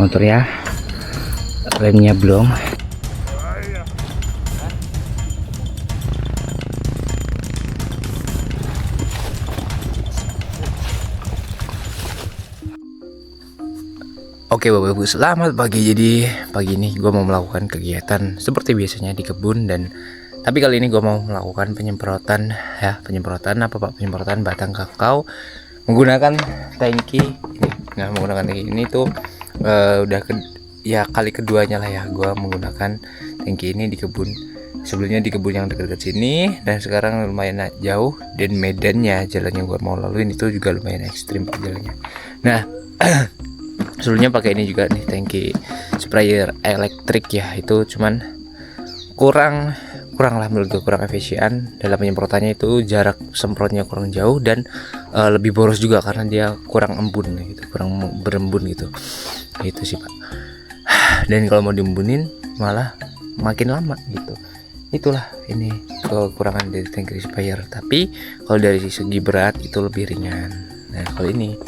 motor ya, remnya belum. Oke Bapak Ibu, selamat pagi. Jadi pagi ini gue mau melakukan kegiatan seperti biasanya di kebun, dan tapi kali ini gue mau melakukan penyemprotan ya. Penyemprotan apa Pak? Penyemprotan batang kakao menggunakan tangki ini. Nah, menggunakan tangki ini tuh ya kali keduanya lah ya gue menggunakan tangki ini di kebun. Sebelumnya di kebun yang dekat-dekat sini, dan sekarang lumayan jauh, dan medannya jalannya gue mau laluin itu juga lumayan ekstrim Pak jalannya. Nah sebelumnya pakai ini juga nih, tangki sprayer elektrik ya. Itu cuman kurang lah menurut gue, kurang efisien dalam penyemprotannya. Itu jarak semprotnya kurang jauh, dan lebih boros juga karena dia kurang embun gitu, kurang berembun gitu. Itu sih Pak. Dan kalau mau diembunin malah makin lama gitu. Itulah ini kekurangan dari tangki sprayer. Tapi kalau dari segi berat itu lebih ringan. Nah kalau ini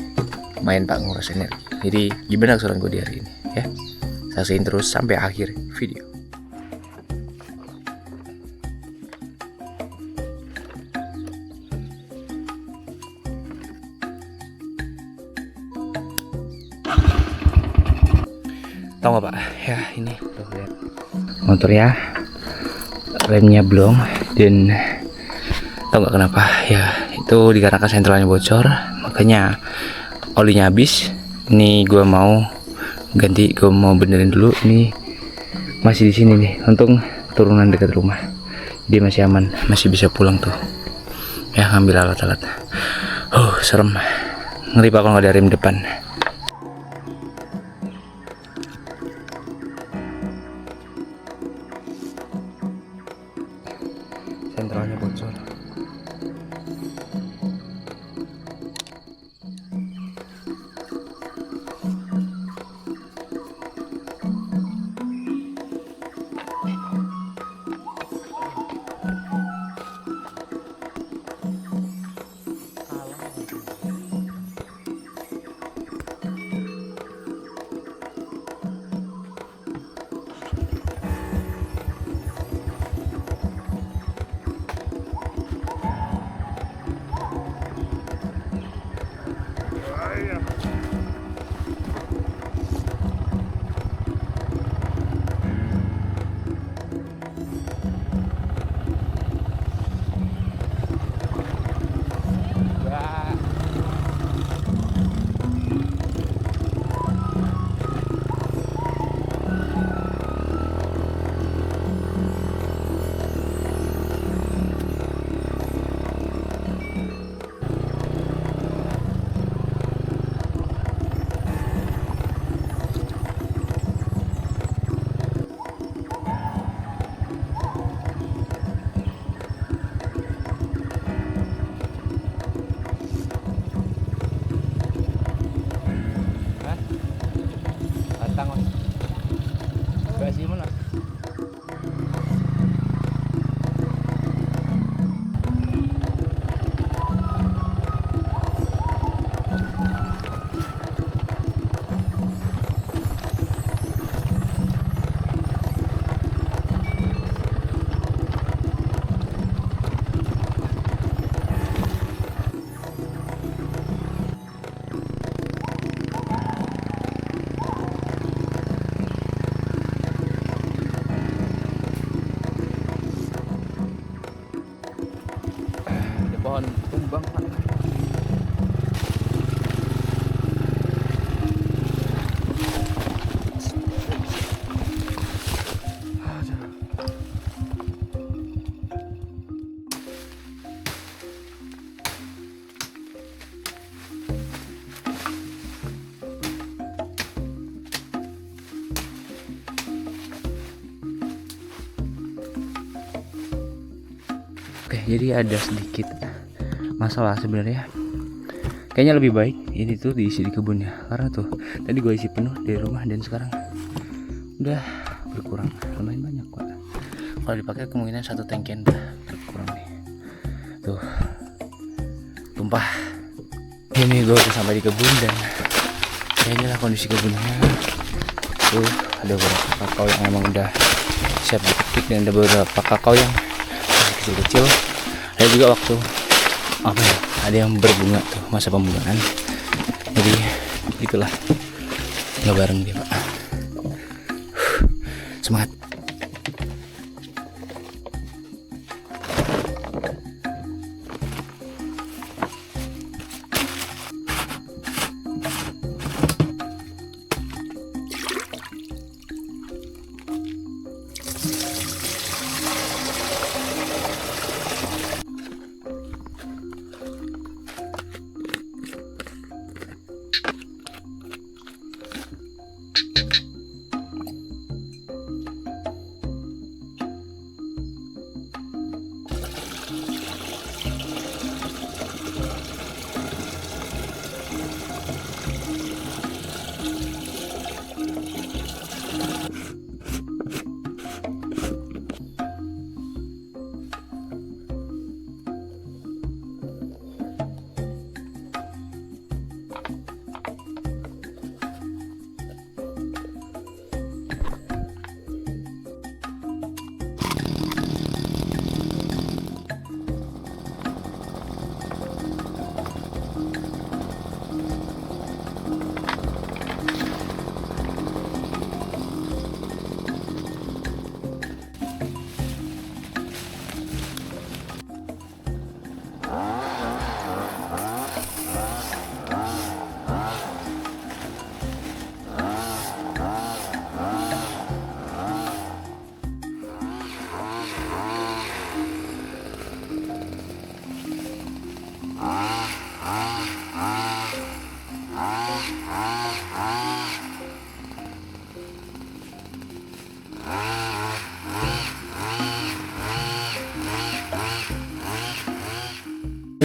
main Pak nguras energi. Jadi gimana keseruan gue di hari ini ya? Saksiin terus sampai akhir video. Tahu nggak Pak? Ya ini tuh lihat motor ya, remnya belum. Dan tahu nggak kenapa? Ya itu dikarenakan sentralnya bocor, makanya olinya habis. Ini gue mau ganti, gue mau benerin dulu. Ini masih di sini nih, untung turunan dekat rumah, dia masih aman, masih bisa pulang tuh ya, ngambil alat-alat. Serem, ngeri Pak kalau nggak ada rem depan. Sentralnya bocor. Pohon tumbang Pak. Oke, jadi ada sedikit masalah sebenarnya. Kayaknya lebih baik ini tuh diisi di kebun ya, karena tuh tadi gue isi penuh di rumah, dan sekarang udah berkurang lumayan banyak Pak. Kalau dipakai kemungkinan satu tangkian udah berkurang nih. Tuh tumpah. Ini gue udah sampai di kebun, dan kayaknya lah kondisi kebunnya itu ada beberapa kakao yang emang udah siap dipetik dan ada beberapa kakao yang masih kecil-kecil. Ada juga waktu apa ya, ada yang berbunga tuh, masa pembungaan. Jadi itulah, nggak bareng dia Pak. Semangat.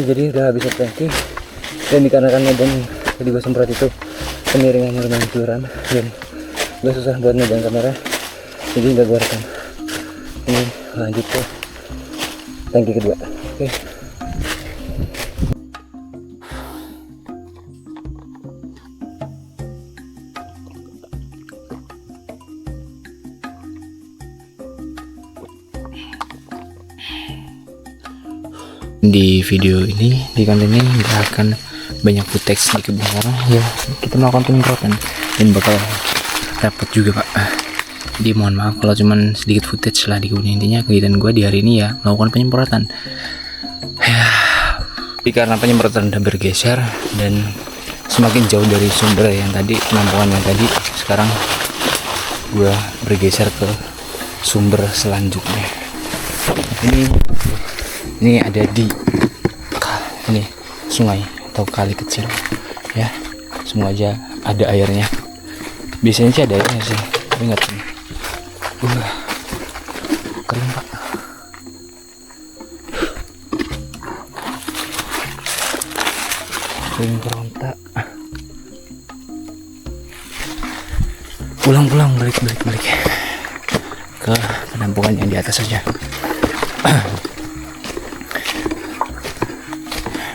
Jadi udah habis tangki, dan dikarenakan medan tadi gue semprot itu kemiringannya lumayan curam dan gue susah buat megang kamera, jadi nggak gue rekam. Ini lanjut ke tangki kedua. Oke. Di video ini, di konten ini nggak akan banyak footage di kebun karena ya kita melakukan penyemprotan dan bakal repot juga Pak. Jadi mohon maaf kalau cuman sedikit footage lah di kebun. Intinya kegiatan gue di hari ini ya melakukan penyemprotan ya, karena penyemprotan udah bergeser dan semakin jauh dari sumber yang tadi, penampungan yang tadi, sekarang gue bergeser ke sumber selanjutnya. Ini ada di ini sungai atau kali kecil ya, semua aja ada airnya. Biasanya sih ada airnya sih, tapi nggak tahu. Kering Pak. Kering berontak. Pulang balik ke penampungan yang di atas saja.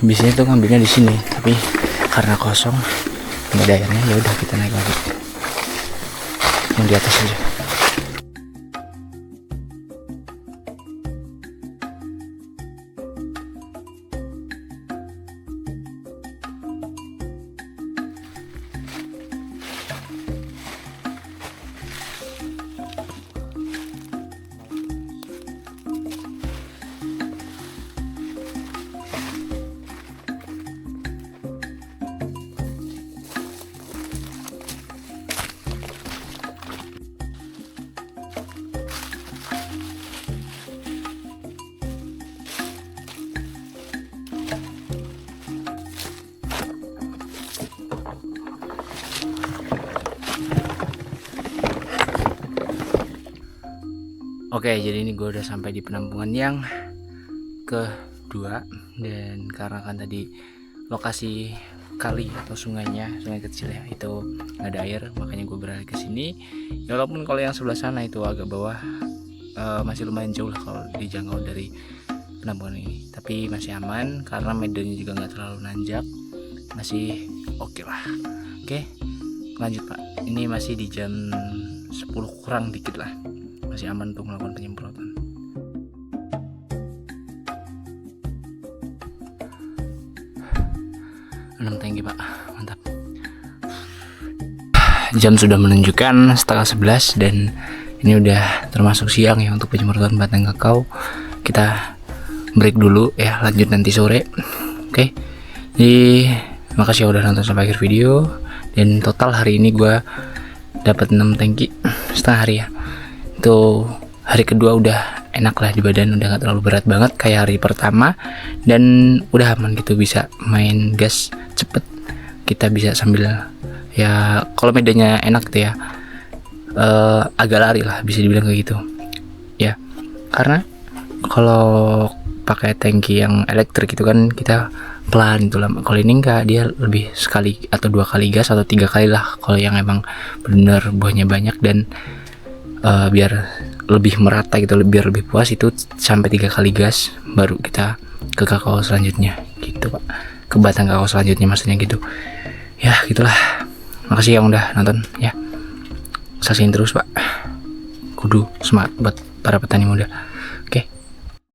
Biasanya tuh ngambilnya di sini, tapi karena kosong nggak ada airnya, ya udah kita naik lagi yang di atas aja. Oke, jadi ini gue udah sampai di penampungan yang kedua, dan karena kan tadi lokasi kali atau sungainya, sungai kecil ya, itu nggak ada air, makanya gue beralih ke sini. Ya, walaupun kalau yang sebelah sana itu agak bawah, masih lumayan jauh lah kalau dijangkau dari penampungan ini, tapi masih aman karena medannya juga nggak terlalu nanjak, masih oke lah. Oke, lanjut Pak. Ini masih di jam 10 kurang dikit lah, masih aman untuk melakukan penyemprotan. Enam tangki Pak, mantap. Jam sudah menunjukkan setengah 11 dan ini udah termasuk siang ya untuk penyemprotan batang kakao. Kita break dulu ya, lanjut nanti sore. Oke. Jadi makasih ya udah nonton sampai akhir video. Dan total hari ini gue dapat 6 tangki setengah hari ya. Itu hari kedua udah enak lah di badan, udah gak terlalu berat banget kayak hari pertama, dan udah aman gitu, bisa main gas cepet. Kita bisa sambil ya, kalau medannya enak tuh ya, agak lari lah bisa dibilang kayak gitu ya. Karena kalau pakai tangki yang elektrik itu kan kita pelan gitu lah. Kalau ini enggak, dia lebih sekali atau 2 kali gas atau 3 kali lah kalau yang emang bener buahnya banyak, dan biar lebih merata gitu, biar lebih puas itu sampai 3 kali gas baru kita ke kakao selanjutnya gitu Pak, ke batang kakao selanjutnya maksudnya gitu ya. Gitulah, makasih yang udah nonton ya, saksiin terus Pak, kudu semangat buat para petani muda.